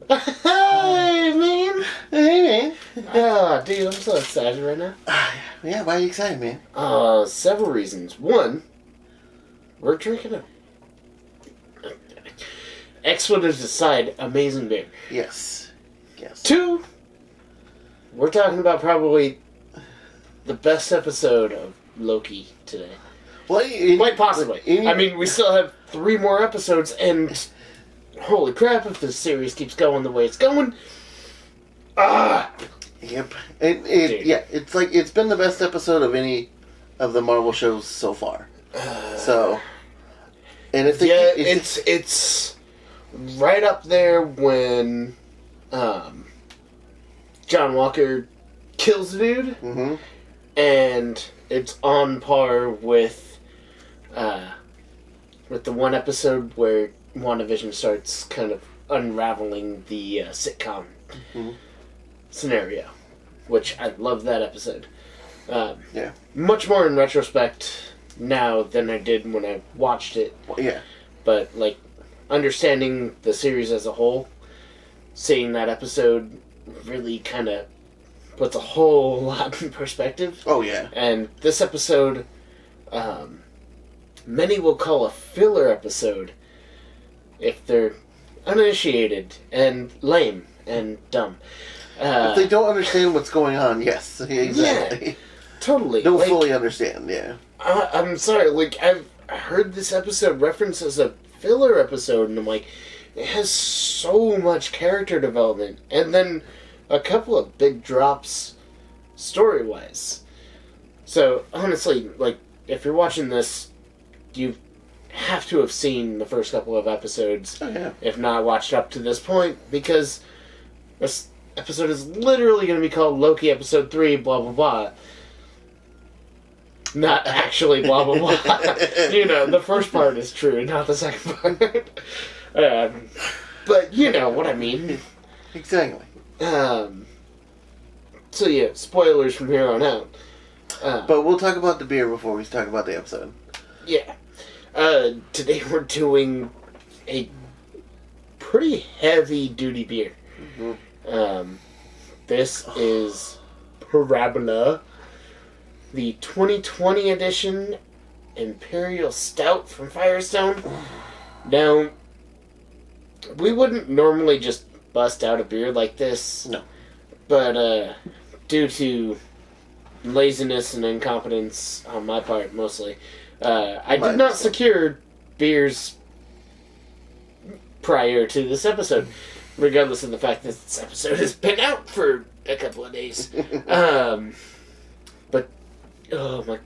Hey, man! Hey, man. Oh, dude, I'm so excited right now. Yeah, why are you excited, man? Several reasons. One, we're drinking a expletive aside, amazing beer. Yes. Yes. Two, we're talking about probably the best episode of Loki today. Well, Quite possibly. I mean, we still have 3 more episodes, and holy crap, if this series keeps going the way it's going. Yep. It's like, it's been the best episode of any of the Marvel shows so far. So, and if they it's right up there when John Walker kills the dude, and it's on par with the one episode where WandaVision starts kind of unraveling the sitcom scenario, which I love that episode. Much more in retrospect now than I did when I watched it. Yeah. But, like, understanding the series as a whole, seeing that episode really kind of puts a whole lot in perspective. Oh, yeah. And this episode, many will call a filler episode if they're uninitiated and lame and dumb. If they don't understand what's going on, yes. Exactly. Yeah, totally. Don't fully understand, yeah. I'm sorry, like, I've heard this episode referenced as a filler episode, and I'm like, it has so much character development, and then a couple of big drops story-wise. So, honestly, like, if you're watching this, you have to have seen the first couple of episodes, if not watched up to this point, because this episode is literally going to be called Loki Episode 3, blah, blah, blah. Not actually blah, blah, blah. You know, the first part is true, not the second part. But you know what I mean. Exactly. So yeah, spoilers from here on out. But we'll talk about the beer before we talk about the episode. Yeah. Today we're doing a pretty heavy-duty beer. This is Parabola, the 2020 edition Imperial Stout from Firestone. Now, we wouldn't normally just bust out a beer like this. No. But, due to laziness and incompetence on my part, mostly, I did not secure beers prior to this episode, regardless of the fact that this episode has been out for a couple of days. But, oh my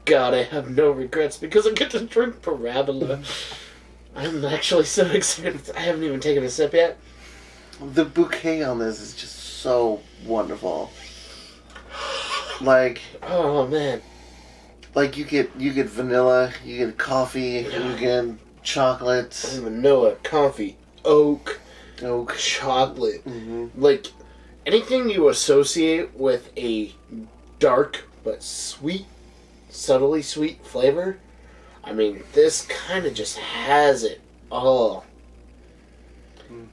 god, I have no regrets because I get to drink Parabola. I'm actually so excited. I haven't even taken a sip yet. The bouquet on this is just so wonderful. Like, oh man. Like you get vanilla, you get coffee, you get chocolate. Vanilla, coffee, oak, chocolate. Like, anything you associate with a dark but sweet, subtly sweet flavor, I mean, this kind of just has it all.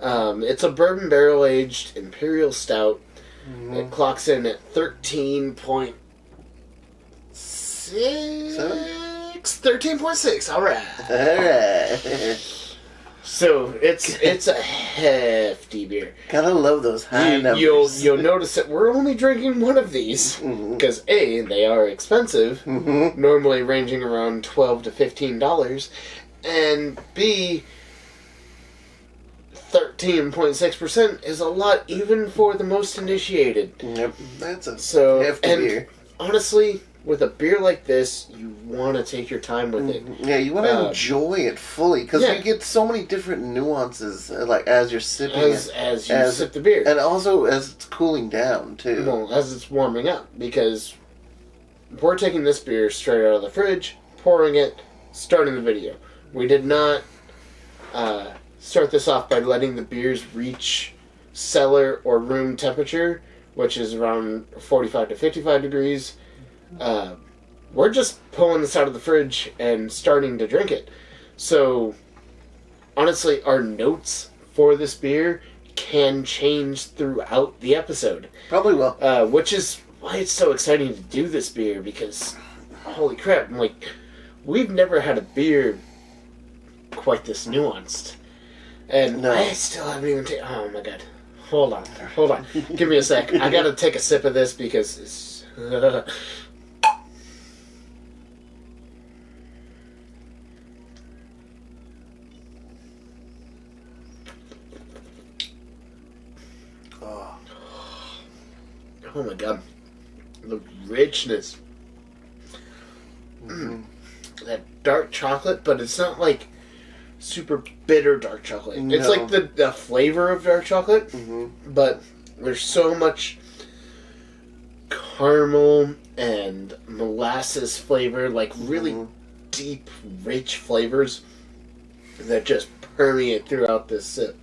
It's a bourbon barrel-aged Imperial Stout. It clocks in at 13.6. 13.6, alright. So, it's a hefty beer. Gotta love those high numbers. You'll notice that we're only drinking one of these, because A, they are expensive, normally ranging around $12 to $15, and B, 13.6% is a lot even for the most initiated. Yep, that's a hefty beer. Honestly, with a beer like this, you want to take your time with it. Yeah, you want to enjoy it fully, because you get so many different nuances, like as you're sipping as you sip the beer, and also as it's cooling down too. Well, as it's warming up, because we're taking this beer straight out of the fridge, pouring it, starting the video. We did not start this off by letting the beers reach cellar or room temperature, which is around 45 to 55 degrees. We're just pulling this out of the fridge and starting to drink it. So, honestly, our notes for this beer can change throughout the episode. Probably will. Which is why it's so exciting to do this beer, because, holy crap, I'm like, we've never had a beer quite this nuanced. And No. I still haven't even taken... Oh, my God. Hold on. Give me a sec. I gotta take a sip of this because it's... Oh my God. The richness. Mm-hmm. That dark chocolate, but it's not like super bitter dark chocolate. No. It's like the flavor of dark chocolate, but there's so much caramel and molasses flavor, like really deep, rich flavors that just permeate throughout this sip.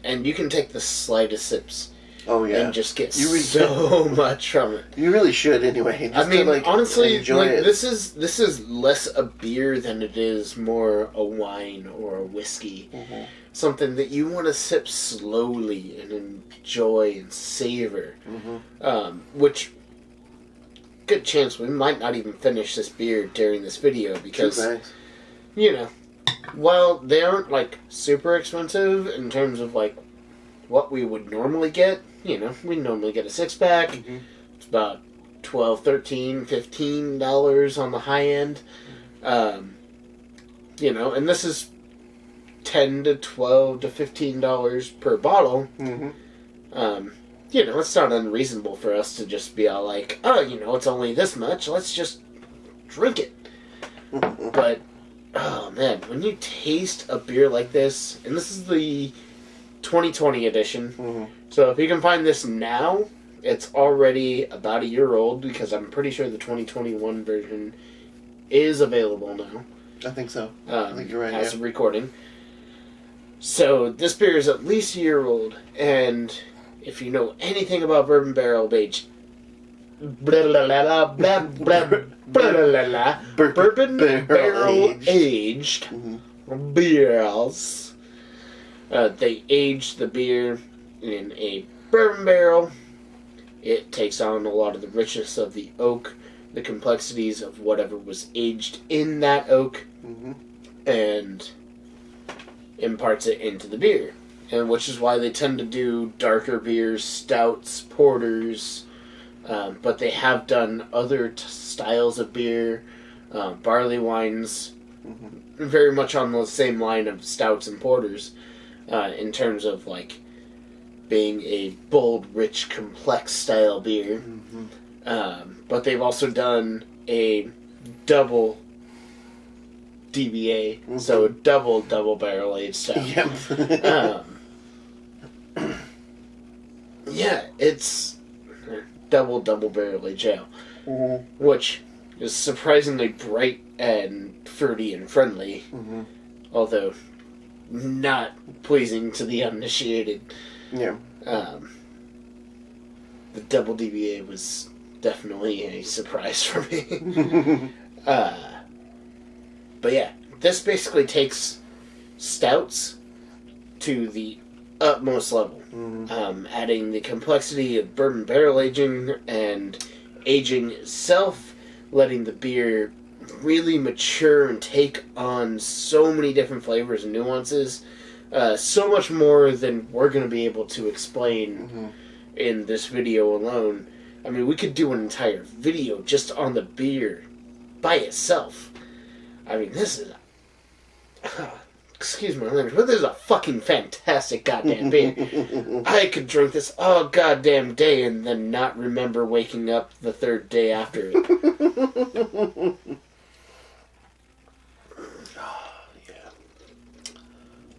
And you can take the slightest sips and just get so much from it. You really should, anyway. I mean, honestly, enjoy it. this is less a beer than it is more a wine or a whiskey. Something that you want to sip slowly and enjoy and savor. Which, good chance we might not even finish this beer during this video because, you know, while they aren't like super expensive in terms of like what we would normally get, you know, we normally get a 6-pack. It's about $12, $13, $15 on the high end. You know, and this is $10 to $12 to $15 per bottle. You know, it's not unreasonable for us to just be all like, oh, you know, it's only this much, let's just drink it. But, oh man, when you taste a beer like this, and this is the 2020 edition, so if you can find this now, it's already about a year old, because I'm pretty sure the 2021 version is available now. I think so. I think you're right. As of recording. So this beer is at least a year old, and if you know anything about bourbon barrel aged, bourbon barrel aged beers, they age the beer in a bourbon barrel. It takes on a lot of the richness of the oak, the complexities of whatever was aged in that oak, and imparts it into the beer. And which is why they tend to do darker beers, stouts, porters, but they have done other styles of beer, barley wines, very much on the same line of stouts and porters, in terms of like being a bold, rich, complex style beer. But they've also done a double DBA, so double barrel aged stout. Yeah, it's double barrel aged ale, which is surprisingly bright and fruity and friendly, although not pleasing to the uninitiated. The double DBA was definitely a surprise for me. But yeah, this basically takes stouts to the utmost level, adding the complexity of bourbon barrel aging and aging itself, letting the beer really mature and take on so many different flavors and nuances, so much more than we're going to be able to explain in this video alone. I mean, we could do an entire video just on the beer by itself. I mean, this is excuse my language, but this is a fucking fantastic goddamn beer. I could drink this all goddamn day and then not remember waking up the third day after it.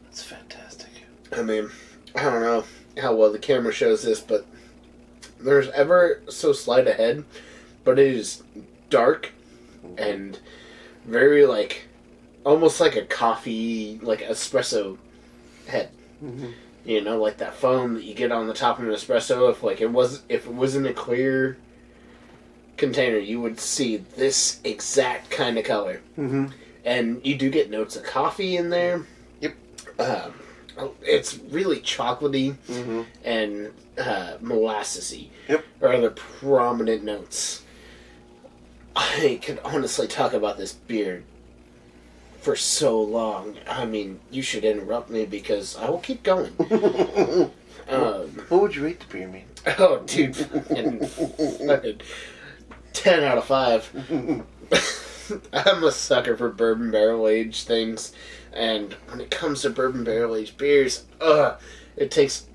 That's fantastic. I mean, I don't know how well the camera shows this, but there's ever so slight a head, but it is dark and very like, almost like a coffee, like espresso head. You know, like that foam that you get on the top of an espresso. If it was in a clear container, you would see this exact kind of color. And you do get notes of coffee in there. it's really chocolatey and molassesy. Yep. Are the prominent notes. I could honestly talk about this beer for so long. I mean, you should interrupt me because I will keep going. What would you rate the beer, man? Oh, dude, fucking 10 out of 5. I'm a sucker for bourbon barrel-aged things, and when it comes to bourbon barrel-aged beers, it takes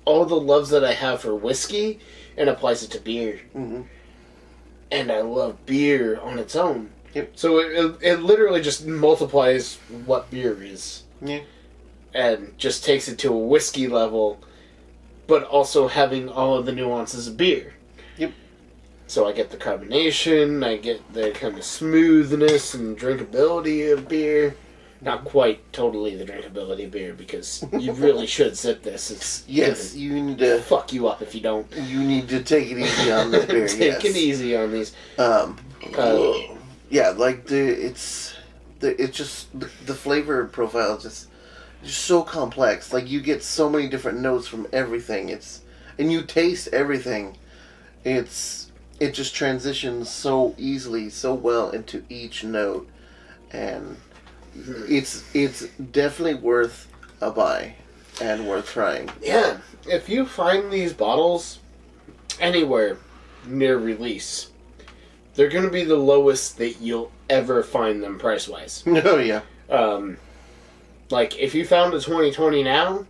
all the loves that I have for whiskey and applies it to beer. Mm-hmm. And I love beer on its own. Yep. So it literally just multiplies what beer is. Yeah. And just takes it to a whiskey level, but also having all of the nuances of beer. Yep. So I get the carbonation, I get the kind of smoothness and drinkability of beer. Not quite totally the drinkability of beer, because you really should sip this. It's you need to fuck you up if you don't. You need to take it easy on this beer. Take it easy on these. Yeah, like it's just the flavor profile is just so complex. Like you get so many different notes from everything. And you taste everything. It just transitions so easily, so well into each note, and it's definitely worth a buy and worth trying. Yeah, if you find these bottles anywhere near release, they're going to be the lowest that you'll ever find them price-wise. Oh, yeah. Like, if you found a 2020 now,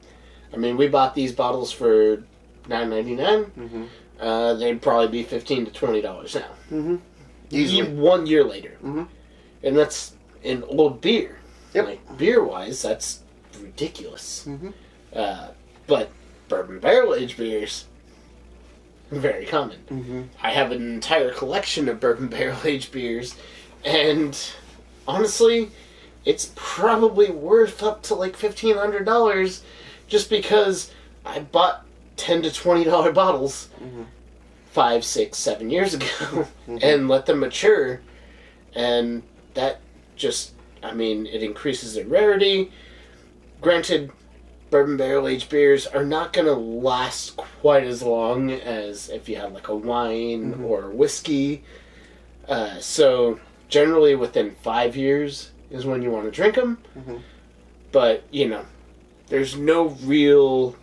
I mean, we bought these bottles for $9.99. Mm-hmm. They'd probably be $15 to $20 now. Mm-hmm. Easily. 1 year later. Mm-hmm. And that's an old beer. Yep. Like, beer-wise, that's ridiculous. Mm-hmm. But bourbon barrel-aged beers, very common. Mm-hmm. I have an entire collection of bourbon barrel-aged beers, and honestly, it's probably worth up to like $1,500 just because I bought $10 to $20 bottles 5, 6, 7 years ago and let them mature, and that just, I mean, it increases their rarity. Granted, bourbon barrel-aged beers are not going to last quite as long as if you had like a wine or whiskey. So generally within 5 years is when you want to drink them. Mm-hmm. But, you know, there's no real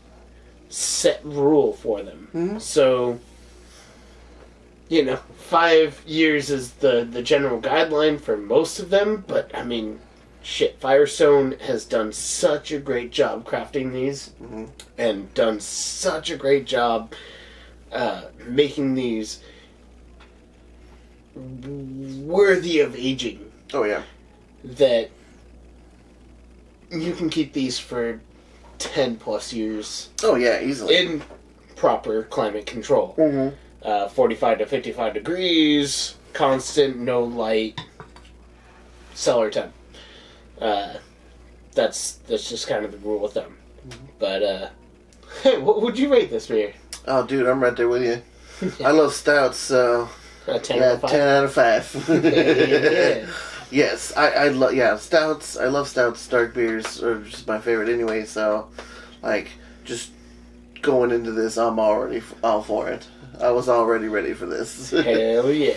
set rule for them. Mm-hmm. So, you know, 5 years is the general guideline for most of them. But, I mean, shit, Firestone has done such a great job crafting these and done such a great job making these worthy of aging. Oh, yeah. That you can keep these for 10 plus years. Oh, yeah, easily. In proper climate control. 45 to 55 degrees, constant, no light, cellar temp. That's just kind of the rule with them. But, hey, what would you rate this beer? Oh, dude, I'm right there with you. I love stouts, so 10 out of 5. 10 out of 5. Yeah. Yes, I love stouts. I love stouts. Dark beers are just my favorite anyway. So, like, just going into this, I'm already all for it. I was already ready for this. Hell yeah.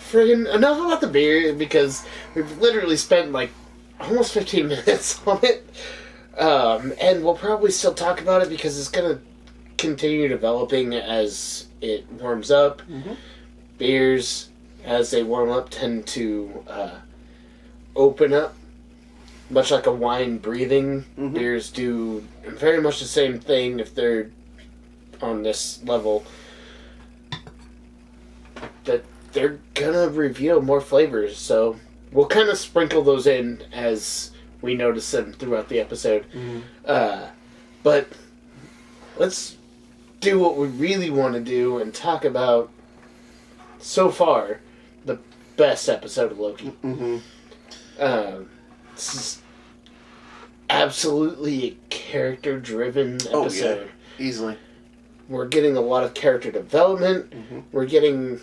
Friggin' enough about the beer, because we've literally spent like almost 15 minutes on it. And we'll probably still talk about it because it's going to continue developing as it warms up. Beers, as they warm up, tend to open up, much like a wine breathing. Beers do very much the same thing if they're on this level. That they're gonna reveal more flavors, so we'll kind of sprinkle those in as we notice them throughout the episode. But let's do what we really want to do and talk about, so far, the best episode of Loki. This is absolutely a character-driven episode. Yeah. Easily. We're getting a lot of character development. We're getting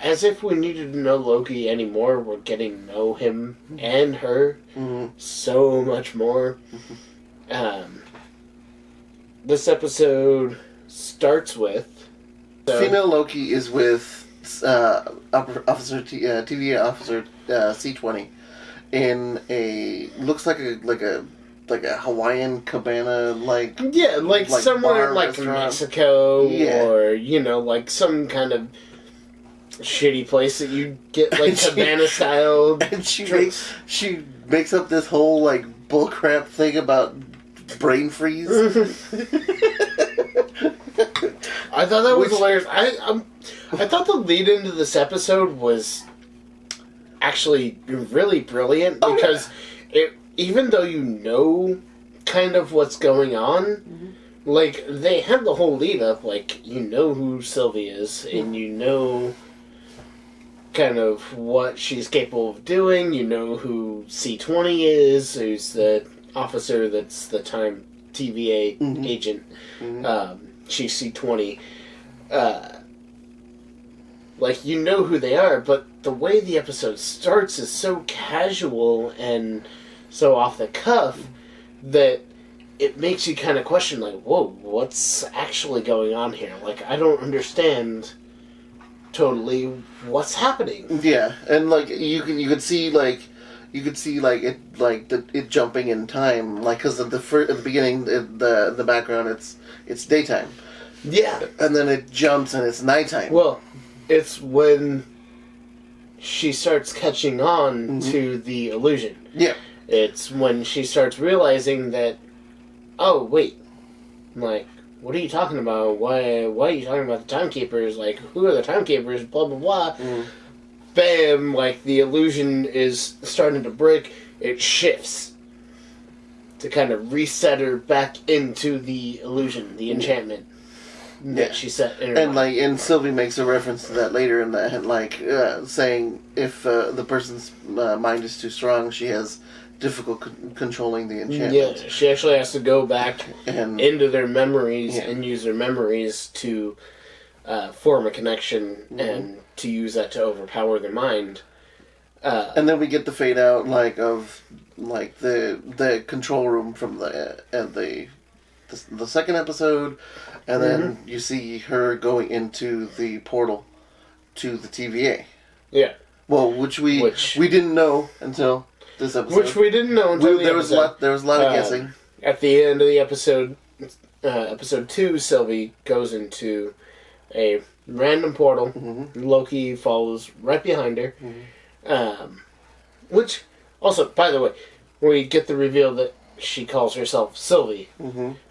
as if we needed to know Loki anymore, we're getting to know him and her so much more. This episode starts with... Female Loki is with TVA Officer C-20 in a... looks like a Hawaiian cabana, like somewhere bar, like restaurant. Mexico, Yeah. or like some kind of shitty place that you get like cabana style. And she drinks. makes up this whole like bullcrap thing about brain freeze. I thought that was hilarious. I thought the lead into this episode was actually really brilliant because even though you know kind of what's going on, like they have the whole lead up, like you know who Sylvie is and you know kind of what she's capable of doing. You know who C-20 is, who's the officer that's the time TVA agent. She's C-20. Like, you know who they are, but the way the episode starts is so casual and so off the cuff that it makes you kind of question, like, whoa, what's actually going on here? Like, I don't understand totally what's happening. Yeah, and like you could see it jumping in time, like because at the beginning, the background it's daytime. Yeah, and then it jumps and it's nighttime. Well, it's when she starts catching on to the illusion. Yeah, it's when she starts realizing that, oh wait, like, what are you talking about? Why are you talking about the timekeepers? Like, who are the timekeepers? Blah, blah, blah. Bam, like, the illusion is starting to break. It shifts to kind of reset her back into the illusion, the enchantment that she set in her mind. And Sylvie makes a reference to that later in that, like, saying if the person's mind is too strong, she has difficult controlling the enchantment. Yeah, she actually has to go back and into their memories and use their memories to form a connection and to use that to overpower their mind. And then we get the fade out of the control room from the second episode, and then you see her going into the portal to the TVA. Yeah. Well, which we didn't know until this episode. Which we didn't know until there was a lot of guessing. At the end of the episode, episode 2, Sylvie goes into a random portal. Loki follows right behind her. Which, also, by the way, we get the reveal that she calls herself Sylvie,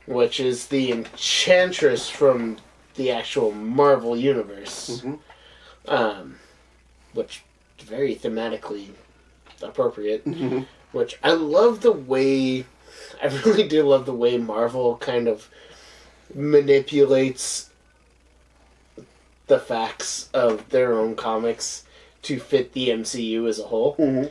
which is the enchantress from the actual Marvel universe. Which is very thematically appropriate. Which I love the way... I really do love the way Marvel kind of manipulates the facts of their own comics to fit the MCU as a whole.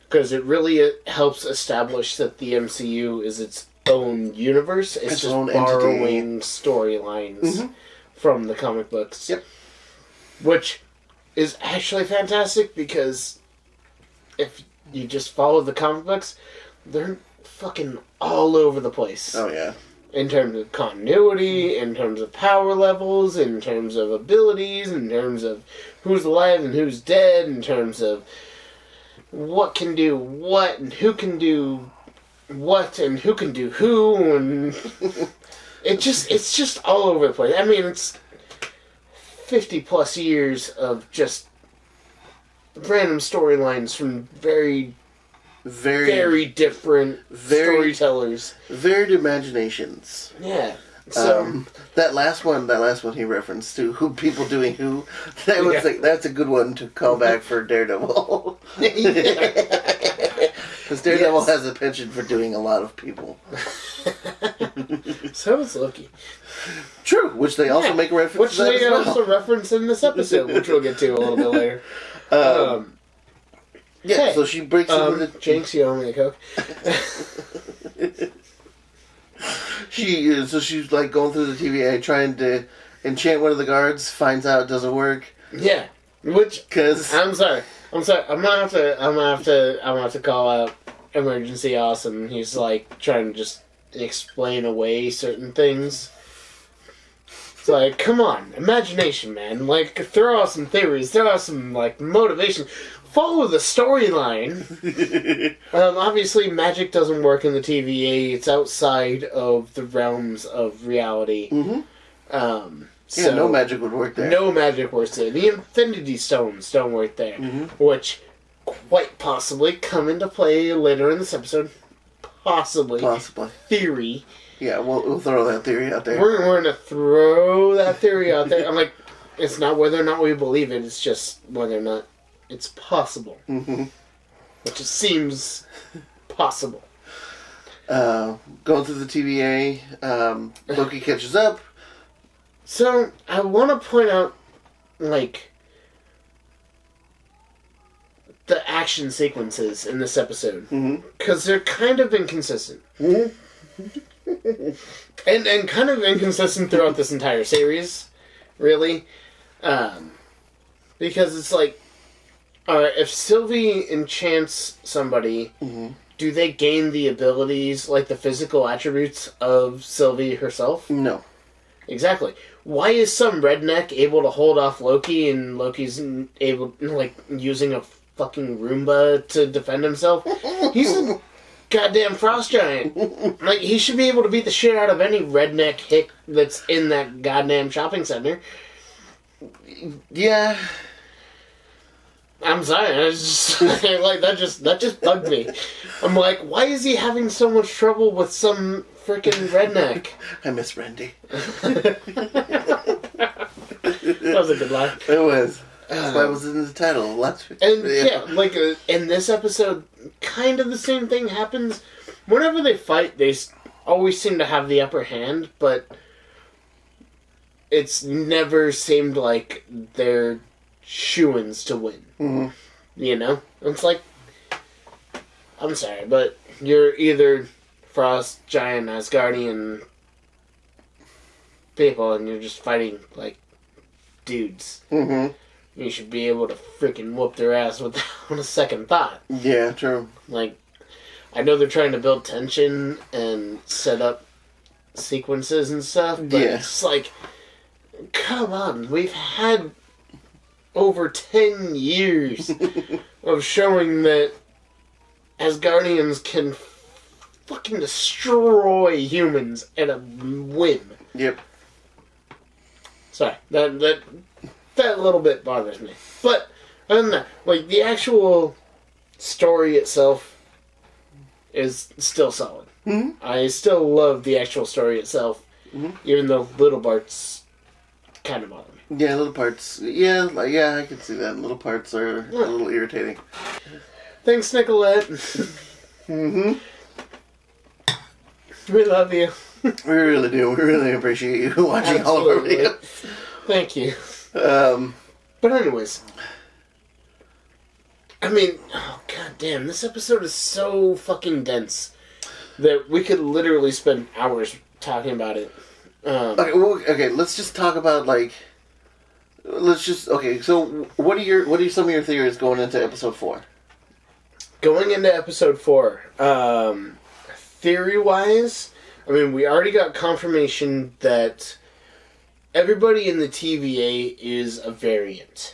Because it really helps establish that the MCU is its own universe. It's just borrowing storylines from the comic books. Yep. Which is actually fantastic because if you just follow the comic books, they're fucking all over the place. Oh, yeah. In terms of continuity, in terms of power levels, in terms of abilities, in terms of who's alive and who's dead, in terms of what can do what and who can do what and who can do who, and it's just all over the place. I mean, it's 50 plus years of just random storylines from very different storytellers. Varied imaginations. Yeah. So that last one he referenced to who people doing who, that's a good one to call back for Daredevil. Because Daredevil has a penchant for doing a lot of people. So is Loki. True, which they also make a reference which to that they as well. also reference in this episode, which we'll get to a little bit later. Yeah, so she breaks into the... Jinx, you owe me a Coke. She's like going through the TVA trying to enchant one of the guards, finds out it doesn't work. Yeah. Which, Because I'm sorry. I'm gonna have to call out Emergency Awesome. He's like trying to just explain away certain things. It's like, come on, imagination, man. Like, throw out some theories, throw out some, like, motivation. Follow the storyline. Obviously, magic doesn't work in the TVA. It's outside of the realms of reality. So no magic would work there. No magic works there. The Infinity Stones don't work there. Which quite possibly come into play later in this episode. Possibly. Theory. Yeah, we'll throw that theory out there. We're going to throw that theory out there. I'm like, it's not whether or not we believe it, it's just whether or not it's possible. Which it seems possible. Going through the TVA, Loki catches up. So, I want to point out, like, the action sequences in this episode. Because they're kind of inconsistent. And kind of inconsistent throughout this entire series, really. Because it's like, if Sylvie enchants somebody, do they gain the abilities, like the physical attributes of Sylvie herself? No. Exactly. Why is some redneck able to hold off Loki and Loki's able, like, using a fucking Roomba to defend himself? He's a goddamn frost giant. Like, he should be able to beat the shit out of any redneck hick that's in that goddamn shopping center. Yeah. I'm sorry, I just, like, that just bugged me. I'm like, why is he having so much trouble with some freaking redneck? I miss Randy. That was a good line. It was. That's why it was in the title last week. And yeah, like in this episode, kind of the same thing happens. Whenever they fight, they always seem to have the upper hand, but it's never seemed like they're shoo-ins to win. You know? It's like, I'm sorry, but you're either Frost, Giant, Asgardian people, and you're just fighting, like, dudes. You should be able to freaking whoop their ass without a second thought. Yeah, true. Like, I know they're trying to build tension and set up sequences and stuff, but it's like, come on, we've had over 10 years of showing that Asgardians can fucking destroy humans at a whim. Yep. Sorry, that little bit bothers me. But other than that, like, the actual story itself is still solid. I still love the actual story itself, even though little parts kind of bother me. Yeah, little parts. Yeah, I can see that. Little parts are a little irritating. Thanks, Nicolette. We love you. We really do. We really appreciate you watching all of our videos. Thank you. But anyways, I mean, oh god damn, this episode is so fucking dense that we could literally spend hours talking about it. Okay, let's just talk about, like, so what are some of your theories going into episode 4? Going into episode 4, theory-wise, I mean, we already got confirmation that everybody in the TVA is a variant.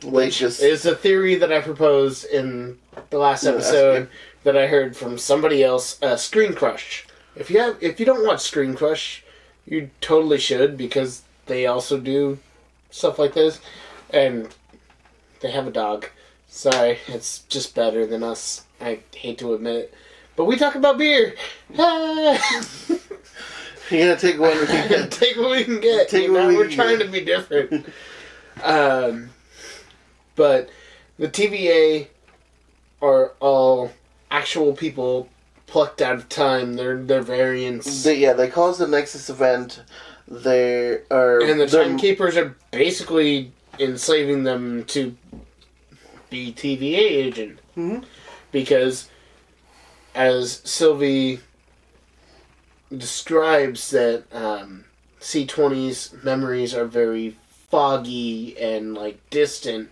Which is a theory that I proposed in the last episode that I heard from somebody else, Screen Crush. If you don't watch Screen Crush, you totally should, because they also do stuff like this. And they have a dog. Sorry, it's just better than us. I hate to admit it. But we talk about beer. You gotta take what we can get. Take what we can get. We're trying to be different. But the TVA are all actual people plucked out of time. They're variants. They caused the Nexus event. And the Timekeepers are basically enslaving them to be TVA agent. Because, as Sylvie describes, that C20's memories are very foggy and, like, distant,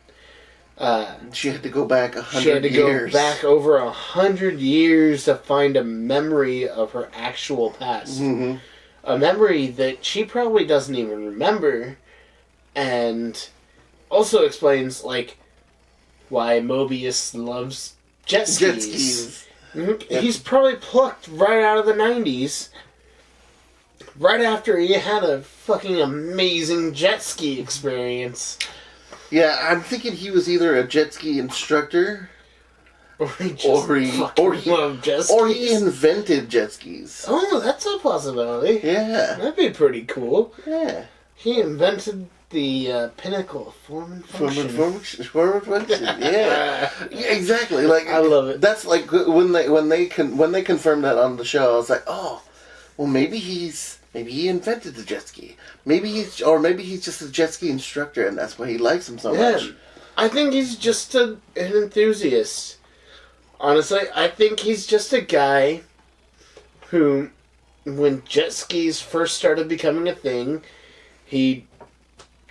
She had to go back 100 years. She had to go back over 100 years to find a memory of her actual past. Mm-hmm. A memory that she probably doesn't even remember. And also explains, like, why Mobius loves jet skis. Jet skis. Mm-hmm. He's probably plucked right out of the 90s. Right after he had a fucking amazing jet ski experience. Yeah, I'm thinking he was either a jet ski instructor, Or he invented jet skis. Oh, that's a possibility. Yeah. That'd be pretty cool. Yeah. He invented the pinnacle of form and function. Form and function. Yeah. Yeah, exactly. Like, I love it. That's like when they confirmed that on the show. I was like, oh, well, maybe he invented the jet ski. Maybe he's just a jet ski instructor, and that's why he likes him so much. I think he's just an enthusiast. Honestly, I think he's just a guy who, when jet skis first started becoming a thing, he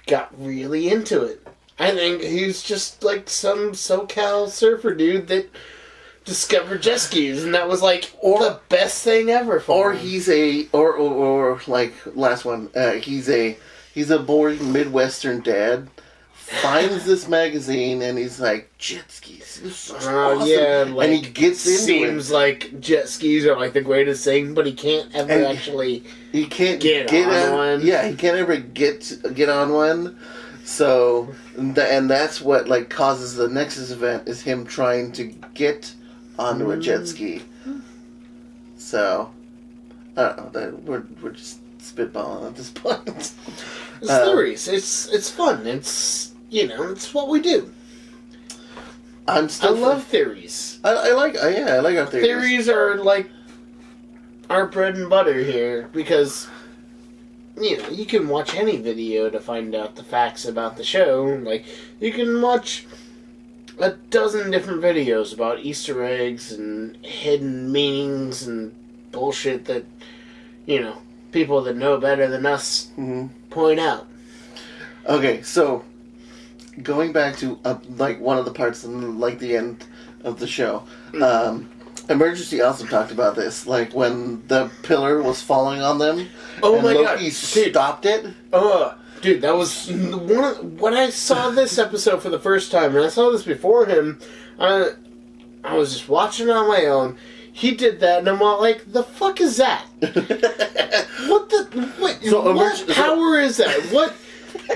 got really into it. I think he's just like some SoCal surfer dude that discovered jet skis, and that was like the best thing ever for him. Or like last one, he's a boring Midwestern dad. Finds this magazine and he's like, jet skis, this is awesome. Yeah, like, and he gets into it. Seems like jet skis are like the greatest thing, but he can't ever actually. He can't get on one. Yeah, he can't ever get on one. So, and that's what like causes the Nexus event is him trying to get onto a jet ski. So, I don't know. We're just spitballing at this point. It's theories. It's fun. It's it's what we do. I love theories. I like our theories. Theories are like our bread and butter here because you can watch any video to find out the facts about the show. Like you can watch a dozen different videos about Easter eggs and hidden meanings and bullshit that people that know better than us point out. Okay, so going back to like one of the parts in like the end of the show, Emergency also talked about this, like when the pillar was falling on them. Oh and my Loki god! stopped it. Dude, that was when I saw this episode for the first time, and I saw this before him. I was just watching it on my own. He did that, and I'm all like, "The fuck is that? What power is that? What?"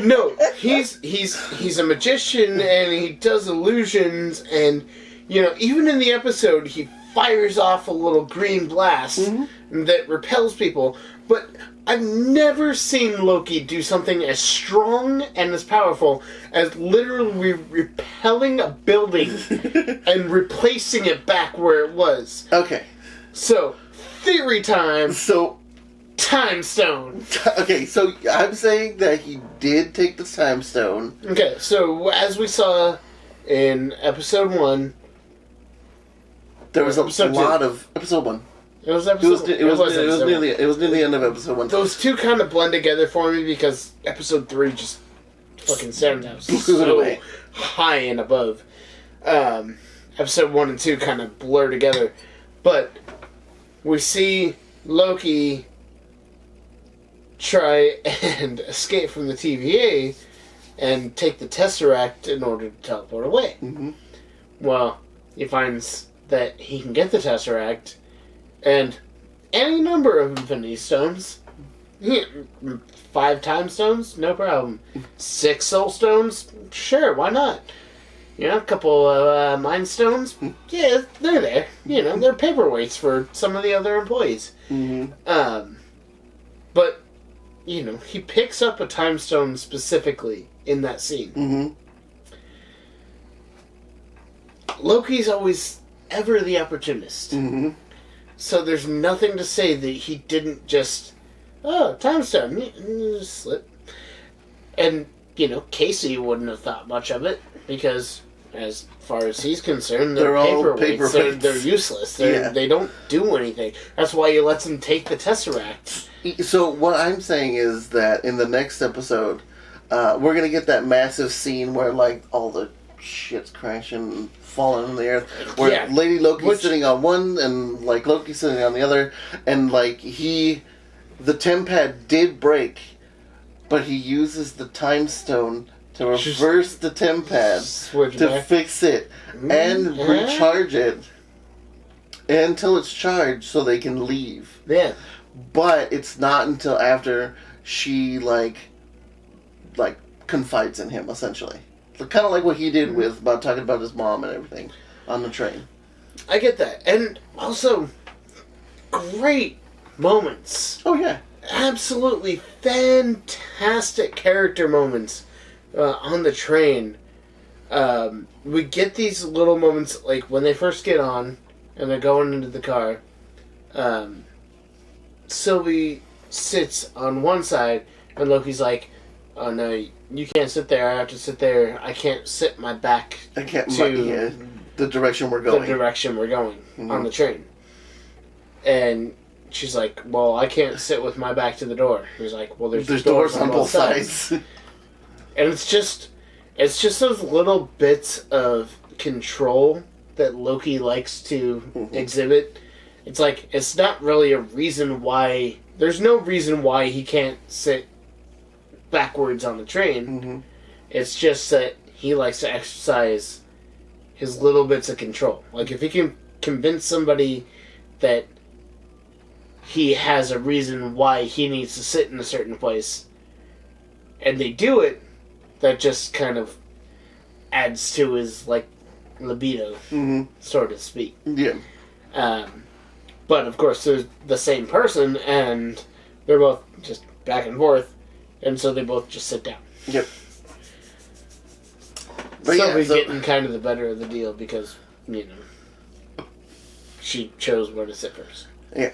No, he's a magician and he does illusions, and even in the episode he fires off a little green blast that repels people. But I've never seen Loki do something as strong and as powerful as literally repelling a building and replacing it back where it was. Okay. So, theory time. So, Time Stone. Okay, so I'm saying that he did take the Time Stone. Okay, so as we saw in episode 1... There was a lot of... Episode 1. It was episode 1. It was near the end of episode 1. Those two kind of blend together for me because episode 3 just fucking sounded out so high and above. Episode 1 and 2 kind of blur together. But we see Loki try and escape from the TVA and take the Tesseract in order to teleport away. Mm-hmm. Well, he finds that he can get the Tesseract and any number of Infinity Stones. 5 Time Stones? No problem. 6 Soul Stones? Sure, why not? A couple of Mind Stones? Yeah, they're there. They're paperweights for some of the other employees. Mm-hmm. But, he picks up a Time Stone specifically in that scene. Mm-hmm. Loki's always ever the opportunist. Mm-hmm. So there's nothing to say that he didn't just, Time Stone, slip. And, Casey wouldn't have thought much of it, because as far as he's concerned, they're paperweights. They're useless. They don't do anything. That's why he lets him take the Tesseract. So what I'm saying is that in the next episode, we're going to get that massive scene where, like, all the shit's crashing, falling in the earth. Where Lady Loki's sitting on one, and like Loki's sitting on the other, and like the tempad did break, but he uses the time stone to reverse the tempad to fix it and recharge it until it's charged so they can leave. Yeah. But it's not until after she like confides in him, essentially. Kind of like what he did with about talking about his mom and everything on the train. I get that. And also, great moments. Oh, yeah. Absolutely fantastic character moments on the train. We get these little moments, like when they first get on and they're going into the car. Sylvie sits on one side and Loki's like, oh no, you can't sit there, I have to sit there, I can't sit my back to the direction we're going. On the train. And she's like, well, I can't sit with my back to the door. He's like, well, there's doors on both sides. And it's just those little bits of control that Loki likes to exhibit. It's like, it's not really a reason why, there's no reason why he can't sit backwards on the train. It's just that he likes to exercise his little bits of control. Like, if he can convince somebody that he has a reason why he needs to sit in a certain place, and they do it, that just kind of adds to his, like, libido, so to speak. Yeah. But, of course, they're the same person, and they're both just back and forth, and so they both just sit down. Yep. But Sylvie's getting kind of the better of the deal because, she chose where to sit first. Yeah.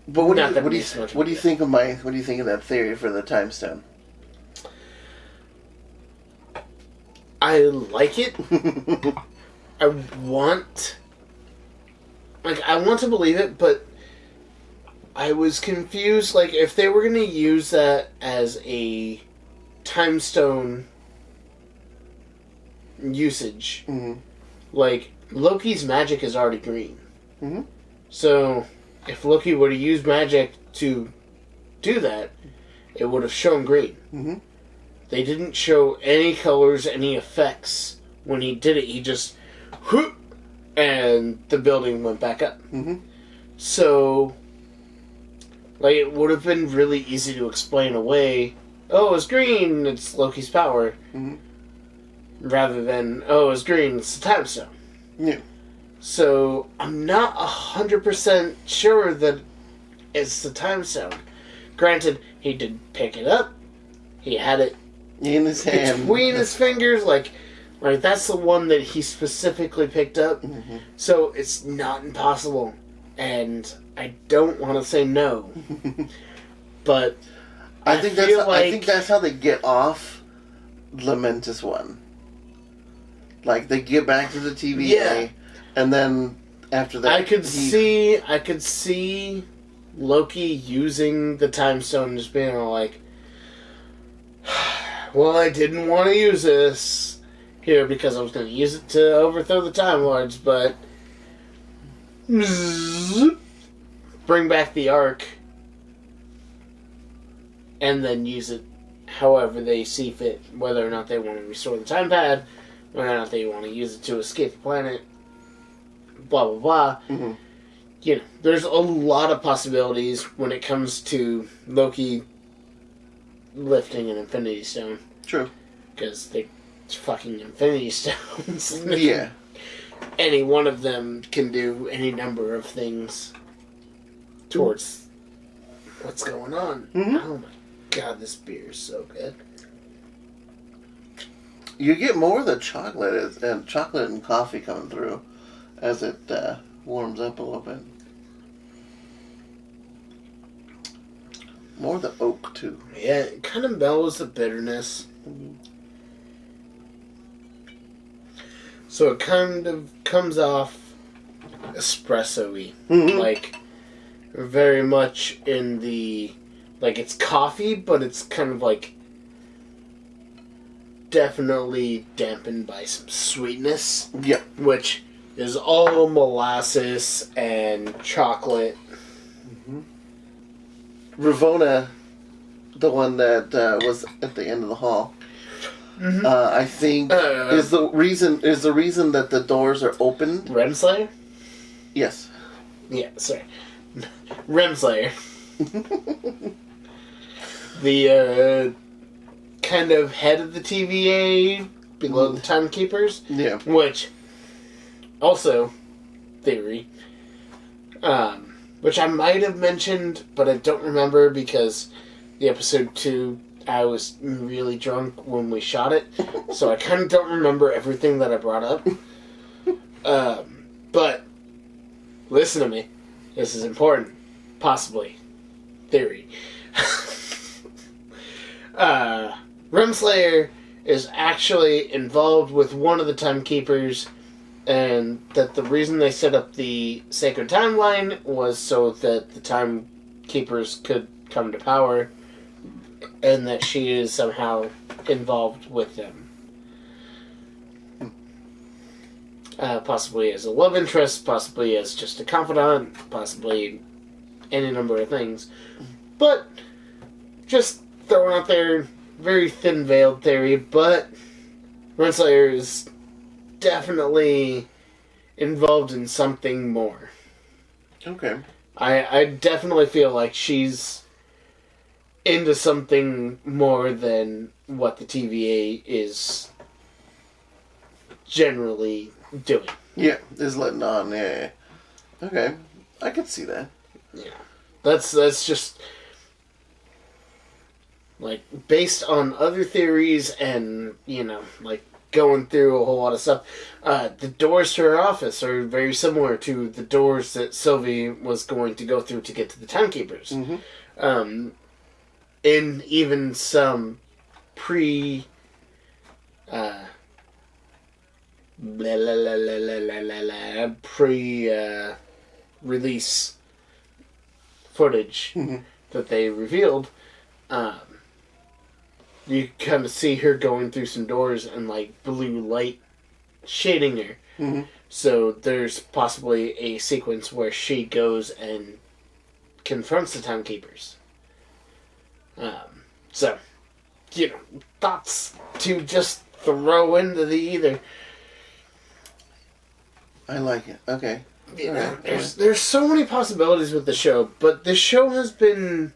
But what do you think of that theory for the time stone? I like it. I want to believe it, but I was confused. Like, if they were going to use that as a time stone usage, like, Loki's magic is already green. So, if Loki were to use magic to do that, it would have shown green. They didn't show any colors, any effects when he did it. He just, whoop, and the building went back up. So, like, it would have been really easy to explain away, oh, it's green, it's Loki's power, rather than, oh, it's green, it's the time stone. Yeah. So, I'm not 100% sure that it's the time stone. Granted, he did pick it up. He had it in his hand, between his fingers, like that's the one that he specifically picked up. So it's not impossible, and I don't want to say no, but I think that's how they get off Lamentus one. Like, they get back to the TVA, and then after that, I could see Loki using the time stone and just being all like, well, I didn't want to use this here because I was going to use it to overthrow the Time Lords, but bring back the Ark and then use it however they see fit, whether or not they want to restore the time pad, whether or not they want to use it to escape the planet, blah, blah, blah. There's a lot of possibilities when it comes to Loki lifting an Infinity Stone. True. Because they're fucking Infinity Stones. Yeah. Any one of them can do any number of things towards what's going on. Oh my god, this beer is so good. You get more of the chocolate and coffee coming through as it warms up a little bit. More of the oak, too. Yeah, it kind of mellows the bitterness. So it kind of comes off espresso-y. Like, very much in the... Like, it's coffee, but it's kind of like... definitely dampened by some sweetness. Yep. Which is all molasses and chocolate. Mm-hmm. Ravona, the one that was at the end of the hall, Mm-hmm. I think is the reason that the doors are opened. Renslayer? Yes. Yeah, sorry. Renslayer. The kind of head of the TVA below the timekeepers. Yeah. Which, also, theory, which I might have mentioned, but I don't remember because the episode 2, I was really drunk when we shot it, so I kind of don't remember everything that I brought up. But, listen to me. This is important. Possibly. Theory. Renslayer is actually involved with one of the timekeepers, and that the reason they set up the sacred timeline was so that the timekeepers could come to power, and that she is somehow involved with them. Possibly as a love interest, possibly as just a confidant, possibly any number of things. But, just throwing out there, very thin-veiled theory, but Renslayer is definitely involved in something more. Okay. I definitely feel like she's into something more than what the TVA is generally doing. Yeah, is letting on. Yeah. Okay, I could see that. Yeah, that's just like based on other theories and like going through a whole lot of stuff. The doors to her office are very similar to the doors that Sylvie was going to go through to get to the timekeepers. Mm-hmm. In even some pre release footage that they revealed, you kind of see her going through some doors and like blue light shading her. Mm-hmm. So there's possibly a sequence where she goes and confronts the timekeepers. So, thoughts to just throw into the either. I like it. Okay. There's so many possibilities with the show, but the show has been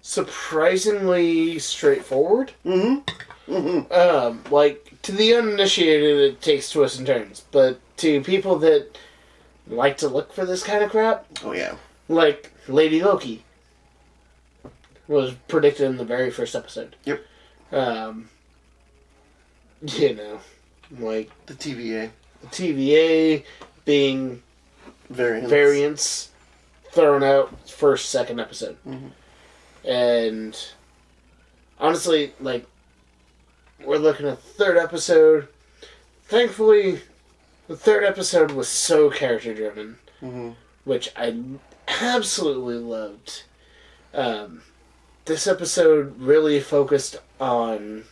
surprisingly straightforward. Mm-hmm. Mm-hmm. Like, to the uninitiated, it takes twists and turns, but to people that like to look for this kind of crap, Oh yeah. like Lady Loki was predicted in the very first episode. Yep. Like The TVA. the TVA being variants thrown out first, second episode. Mm-hmm. And honestly, like, we're looking at the third episode. Thankfully, the third episode was so character driven, which I absolutely loved. This episode really focused on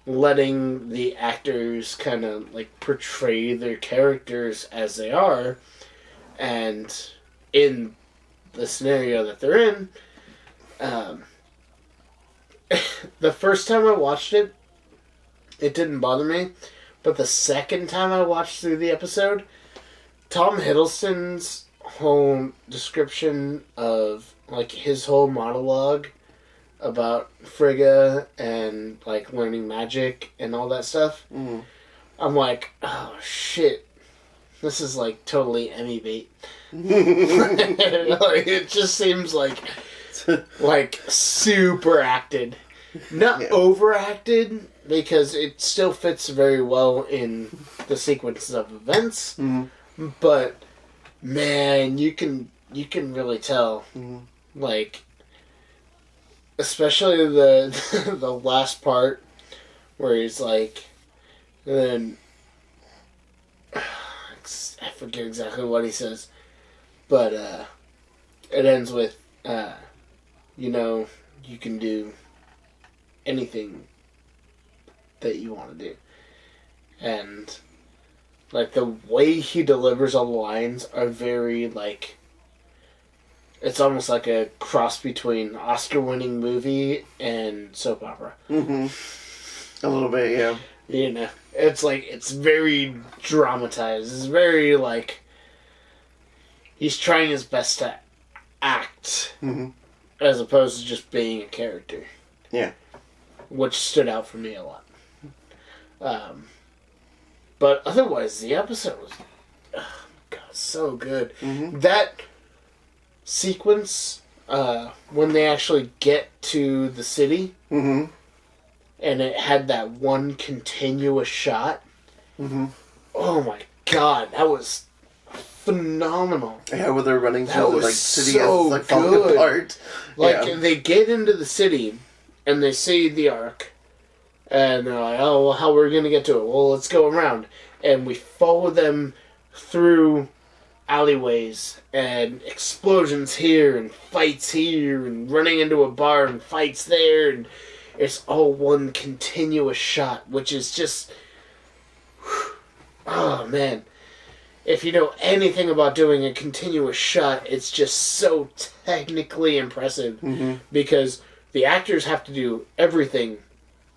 letting the actors kind of like portray their characters as they are, and in the scenario that they're in. The first time I watched it, it didn't bother me, but the second time I watched through the episode, Tom Hiddleston's whole description of like his whole monologue about Frigga and like learning magic and all that stuff, I'm like, oh shit, this is like totally Emmy bait. Like, it just seems like super acted, not overacted, because it still fits very well in the sequences of events. But man, you can really tell, like, especially the the last part where he's like, and then I forget exactly what he says, but it ends with, you can do anything that you want to do. And, like, the way he delivers all the lines are very, like, it's almost like a cross between Oscar-winning movie and soap opera. Mm-hmm. A little bit, yeah. You know, it's like, it's very dramatized. It's very, like, he's trying his best to act as opposed to just being a character. Yeah. Which stood out for me a lot. But otherwise, the episode was, oh God, so good. Mm-hmm. That sequence, when they actually get to the city, mm-hmm. and it had that one continuous shot. Mm-hmm. Oh my God, that was phenomenal. Yeah, where they're running That through the was city so as like falling good. apart. Like, they get into the city, and they see the Ark, and they're like, oh, well, how are we going to get to it? Well, let's go around. And we follow them through alleyways, and explosions here, and fights here, and running into a bar, and fights there, and it's all one continuous shot, which is just... Oh, man. If you know anything about doing a continuous shot, it's just so technically impressive, because the actors have to do everything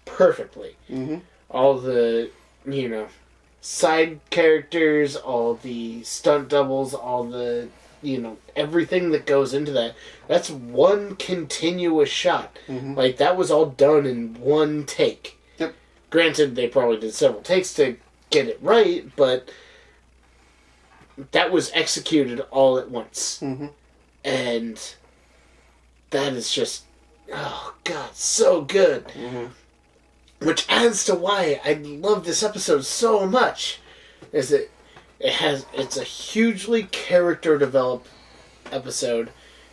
perfectly. Mm-hmm. All the, you know, side characters, all the stunt doubles, all the, you know, everything that goes into that. That's one continuous shot. Mm-hmm. Like, that was all done in one take. Yep. Granted, they probably did several takes to get it right, but that was executed all at once. Mm-hmm. And that is just, oh God, so good. Mm-hmm. Which adds to why I love this episode so much. Is that it's a hugely character developed episode.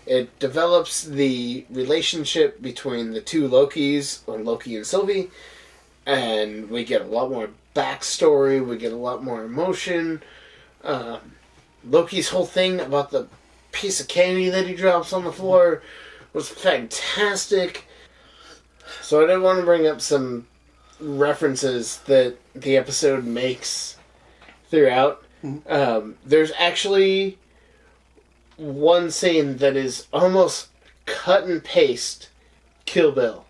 It develops the relationship between the two Lokis, or Loki and Sylvie, and we get a lot more backstory, we get a lot more emotion. Loki's whole thing about the piece of candy that he drops on the floor was fantastic. So I did want to bring up some references that the episode makes throughout. There's actually one scene that is almost cut and paste Kill Bill,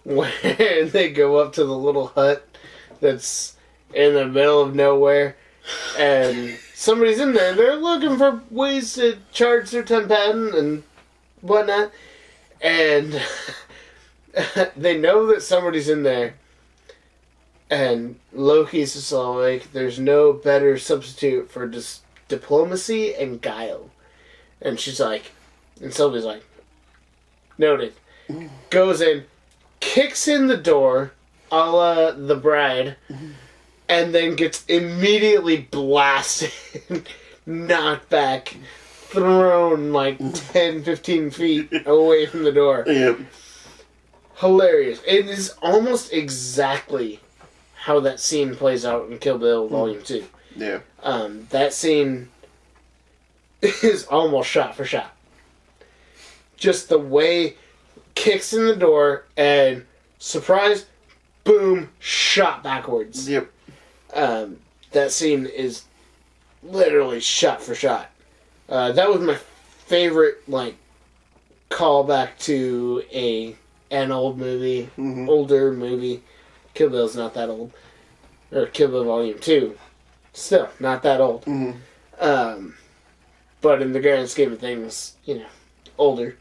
where they go up to the little hut that's in the middle of nowhere, and somebody's in there. They're looking for ways to charge their 10 patent and whatnot, and they know that somebody's in there. And Loki's just all like, there's no better substitute for diplomacy and guile. And she's like, and Sylvie's like, noted. Goes in, kicks in the door, a la The Bride, and then gets immediately blasted, knocked back, thrown like 10, 15 feet away from the door. Yep. Hilarious. It is almost exactly how that scene plays out in Kill Bill Volume 2. Yeah. That scene is almost shot for shot. Just the way kicks in the door and surprise, boom, shot backwards. Yep. That scene is literally shot for shot. That was my favorite, like, callback to an old movie, older movie. Kill Bill's not that old. Or Kill Bill Volume 2. Still, not that old. But in the grand scheme of things, you know, older.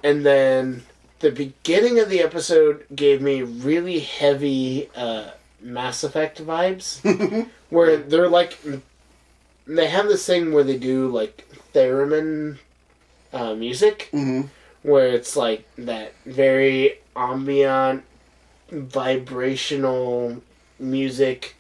And then the beginning of the episode gave me really heavy Mass Effect vibes. Where they're like... They have this thing where they do, like, theremin music. Where it's like that very ambient, vibrational music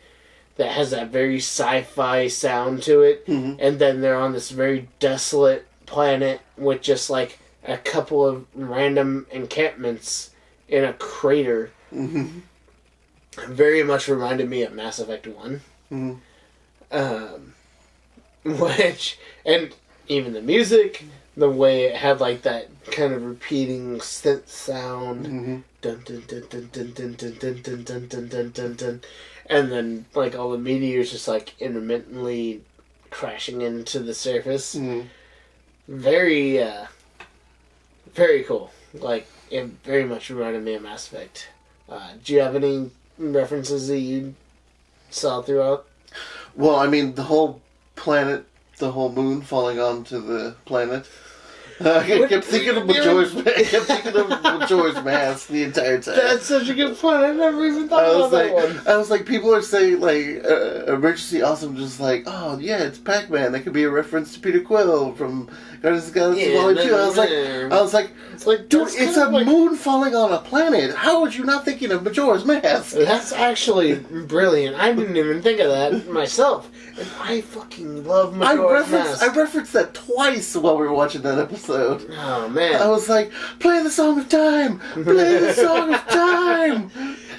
that has that very sci-fi sound to it, and then they're on this very desolate planet with just like a couple of random encampments in a crater. Very much reminded me of Mass Effect 1. Which, and even the music, the way it had like that kind of repeating synth sound. Mm-hmm. Dun, dun, dun, dun, dun, dun, dun, dun, dun, dun, dun, dun, dun, dun. And then like all the meteors just like intermittently crashing into the surface. Mm-hmm. Very, very cool. Like, it very much reminded me of Mass Effect. Do you have any references that you saw throughout? Well, I mean, the whole planet, the whole moon falling onto the planet. I kept thinking of Majora's Mask the entire time. That's such a good point. I never even thought about that one. I was like, people are saying, like, Emergency Awesome, just like, oh, yeah, it's Pac-Man. That could be a reference to Peter Quill from Guardians of the Galaxy Volume 2. I was like, it's like, dude, it's a moon falling on a planet. How would you not thinking of Majora's Mask? That's actually brilliant. I didn't even think of that myself. And I fucking love Majora's Mask. I referenced that twice while we were watching that episode. Oh, man. I was like, play the Song of Time! Play the Song of Time!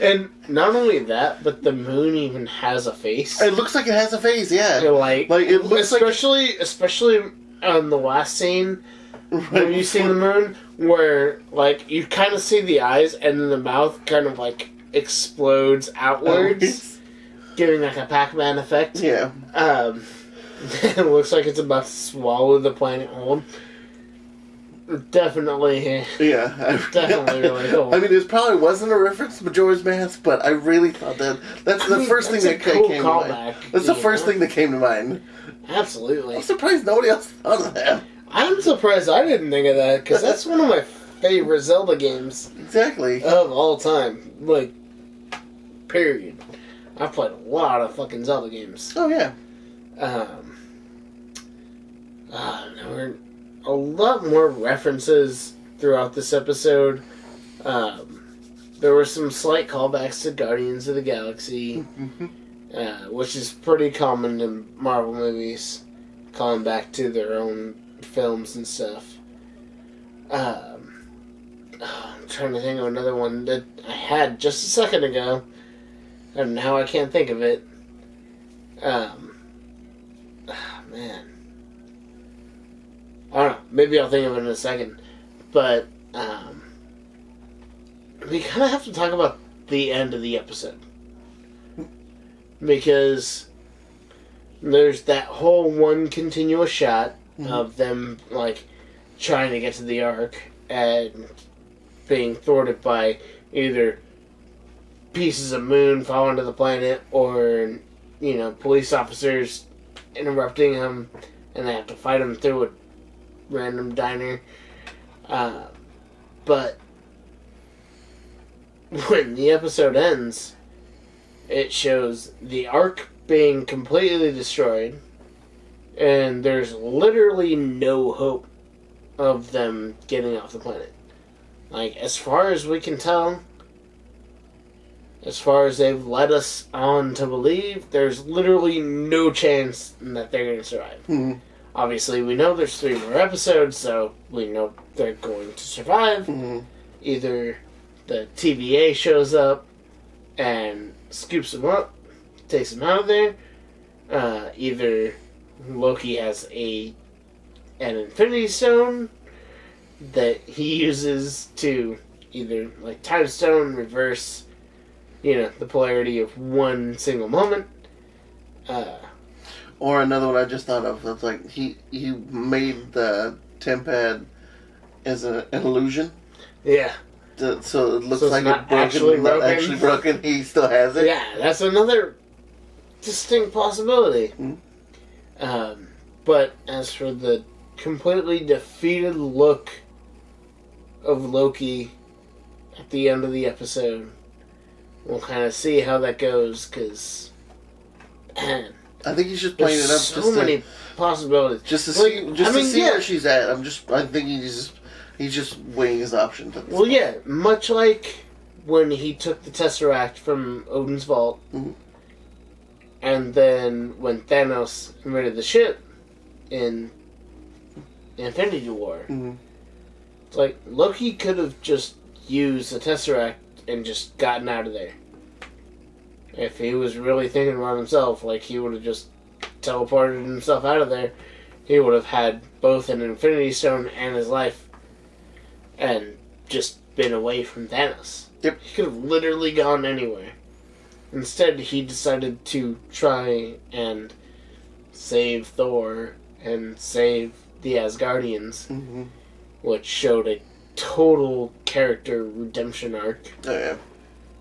And not only that, but the moon even has a face. It looks like it has a face, yeah. Like it looks especially on the last scene, when you see the moon, where, like, you kind of see the eyes, and then the mouth kind of, like, explodes outwards, giving, like, a Pac-Man effect. Yeah. It looks like it's about to swallow the planet whole. Definitely. Yeah. Definitely really cool. I mean, it probably wasn't a reference to Majora's Mask, but I really thought that's the first thing that came to mind. That's the first thing that came to mind. Absolutely. I'm surprised nobody else thought of that. I'm surprised I didn't think of that, because that's one of my favorite Zelda games. Exactly. Of all time. Like, period. I've played a lot of fucking Zelda games. Oh, yeah. There were a lot more references throughout this episode. There were some slight callbacks to Guardians of the Galaxy, which is pretty common in Marvel movies, calling back to their own films and stuff. I'm trying to think of another one that I had just a second ago, and now I can't think of it. Man. I don't know. Maybe I'll think of it in a second. But, we kind of have to talk about the end of the episode. Because there's that whole one continuous shot of them, like, trying to get to the Ark and being thwarted by either pieces of moon falling to the planet or, you know, police officers interrupting them and they have to fight them through a random diner. But when the episode ends, it shows the Ark being completely destroyed, and there's literally no hope of them getting off the planet. Like, as far as we can tell, as far as they've led us on to believe, there's literally no chance that they're going to survive. Mm-hmm. Obviously, we know there's 3 more episodes, so we know they're going to survive. Mm-hmm. Either the TVA shows up and scoops them up, takes them out of there. Either Loki has an Infinity Stone that he uses to either, like, time stone, reverse, you know, the polarity of one single moment. Or another one I just thought of. That's like he made the tempad as an illusion. Yeah. So it looks So it's like not it's broken, actually not broken. actually broken. He still has it. Yeah, that's another distinct possibility. Mm-hmm. But as for the completely defeated look of Loki at the end of the episode, we'll kind of see how that goes, because, man, I think he's just playing it up. there's so many possibilities. Just to Like, see where she's at. I think he's just weighing his options. Well, yeah, much like when he took the Tesseract from Odin's vault, mm-hmm. and then when Thanos invaded the ship in Infinity War, Mm-hmm. it's like Loki could have just used the Tesseract and just gotten out of there. If he was really thinking about himself, like, he would have just teleported himself out of there he would have had both an Infinity Stone and his life and just been away from Thanos. Yep. He could have literally gone anywhere. Instead, he decided to try and save Thor and save the Asgardians, which showed a total character redemption arc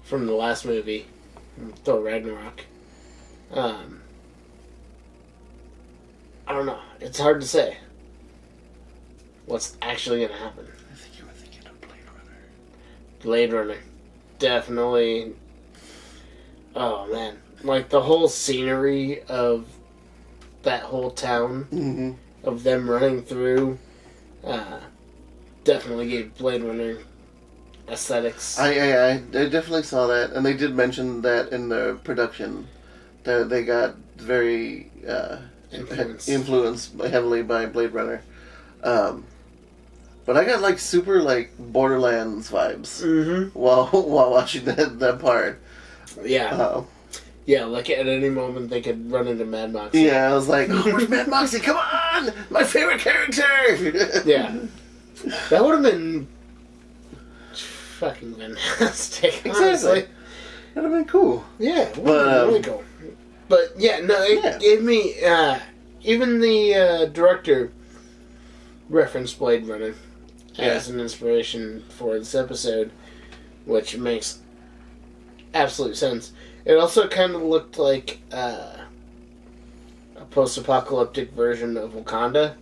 from the last movie, Thor Ragnarok. I don't know. It's hard to say what's actually going to happen. I think you were thinking of Blade Runner. Blade Runner. Definitely. Oh, man. Like, the whole scenery of that whole town, of them running through, definitely gave Blade Runner aesthetics. I definitely saw that, and they did mention that in the production, that they got very influenced heavily by Blade Runner. But I got like super like Borderlands vibes while watching that part. Yeah. Yeah, like at any moment they could run into Mad Moxie. Yeah, I was like, oh, where's Mad Moxie? Come on! My favorite character! Yeah. That would have been fucking fantastic. Exactly. Honestly. That would have been cool. Yeah, it would have been really cool. But yeah, no, it gave me, even the director referenced Blade Runner as an inspiration for this episode, which makes absolute sense. It also kind of looked like a post-apocalyptic version of Wakanda.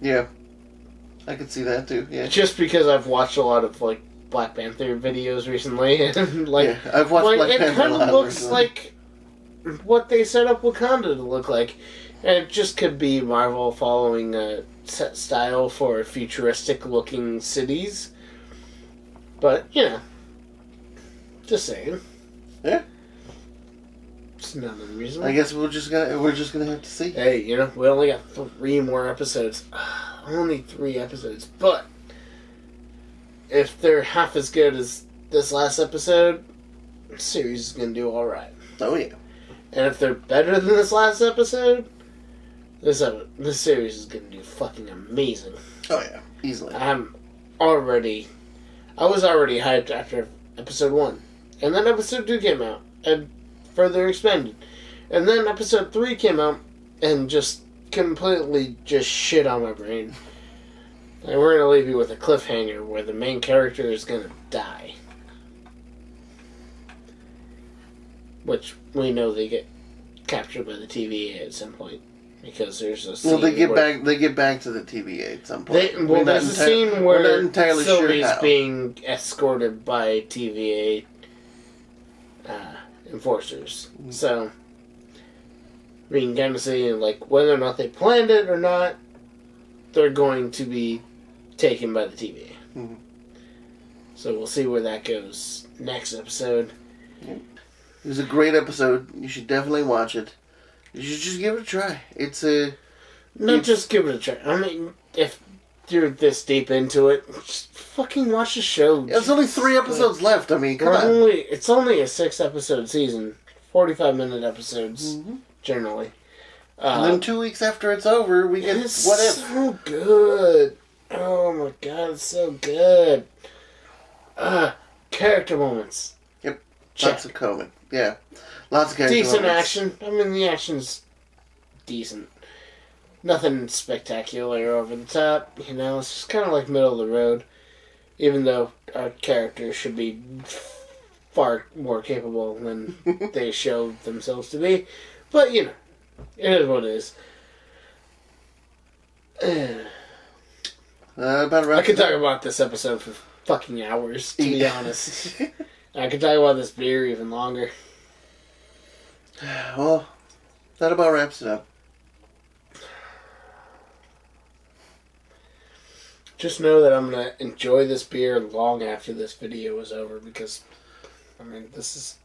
Yeah. I could see that too, yeah. Just because I've watched a lot of, like, Black Panther videos recently, and, like... Yeah, I've watched Black Panther a lot. It kind of looks like what they set up Wakanda to look like. And it just could be Marvel following a set style for futuristic-looking cities. But, you know, just saying. Yeah. It's not unreasonable. I guess we're just gonna have to see. Hey, you know, we only got 3 more episodes. Only 3 episodes. But if they're half as good as this last episode, the series is gonna do alright. Oh yeah. And if they're better than this last episode, this series is gonna do fucking amazing. Oh yeah, easily. I was already hyped after episode 1. And then episode 2 came out and further expanded. And then episode 3 came out and just completely just shit on my brain. And we're going to leave you with a cliffhanger where the main character is going to die. Which we know they get captured by the TVA at some point. Because there's a scene. Well, they get back to the TVA at some point. There's a scene where Sylvie's sure being escorted by TVA enforcers. So we can kind of see, like, whether or not they planned it or not, they're going to be taken by the TVA. So we'll see where that goes next episode. It was a great episode. You should definitely watch it. You should just give it a try. Just give it a try. I mean, if you're this deep into it, just fucking watch the show. There's only 3 episodes left. I mean, come on. It's only a 6-episode season. 45-minute episodes, generally. And then 2 weeks after it's over, we get What If. It's so good. Oh my god, it's so good. Character moments. Yep. Check. Lots of coming. Yeah. Lots of character Decent moments. action. I mean, the action's decent. Nothing spectacular or over the top. You know, it's just kind of like middle of the road. Even though our characters should be far more capable than they show themselves to be. But, you know, it is what it is. I could talk about this episode for fucking hours, to be honest. I could talk about this beer even longer. Well, that about wraps it up. Just know that I'm going to enjoy this beer long after this video is over because, I mean, this is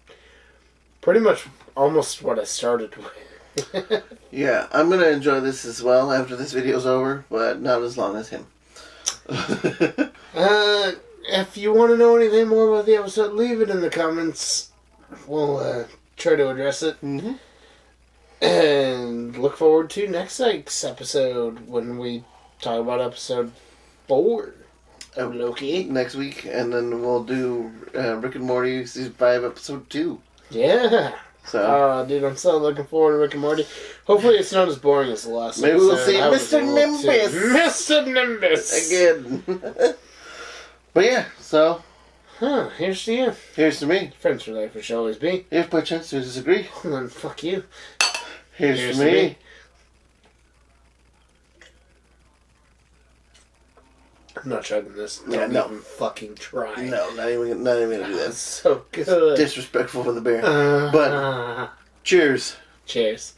pretty much almost what I started with. Yeah, I'm going to enjoy this as well after this video's over, but not as long as him. If you want to know anything more about the episode, leave it in the comments. We'll try to address it. And look forward to next week's episode when we talk about episode 4 of Loki. Next week, and then we'll do Rick and Morty season 5, episode 2. Yeah. So, Dude, I'm so looking forward to Rick and Morty. Hopefully it's not as boring as the last maybe episode. we'll see Mr. Nimbus. Mr. Nimbus! Again. But yeah, so. Here's to you. Here's to me. Friends for life, we shall always be. If by chance you disagree. Then fuck you. Here's to me. I'm not trying this. Yeah, Don't no. even fucking try. No, not even gonna do That's that. so good. Disrespectful for the bear. But cheers. Cheers.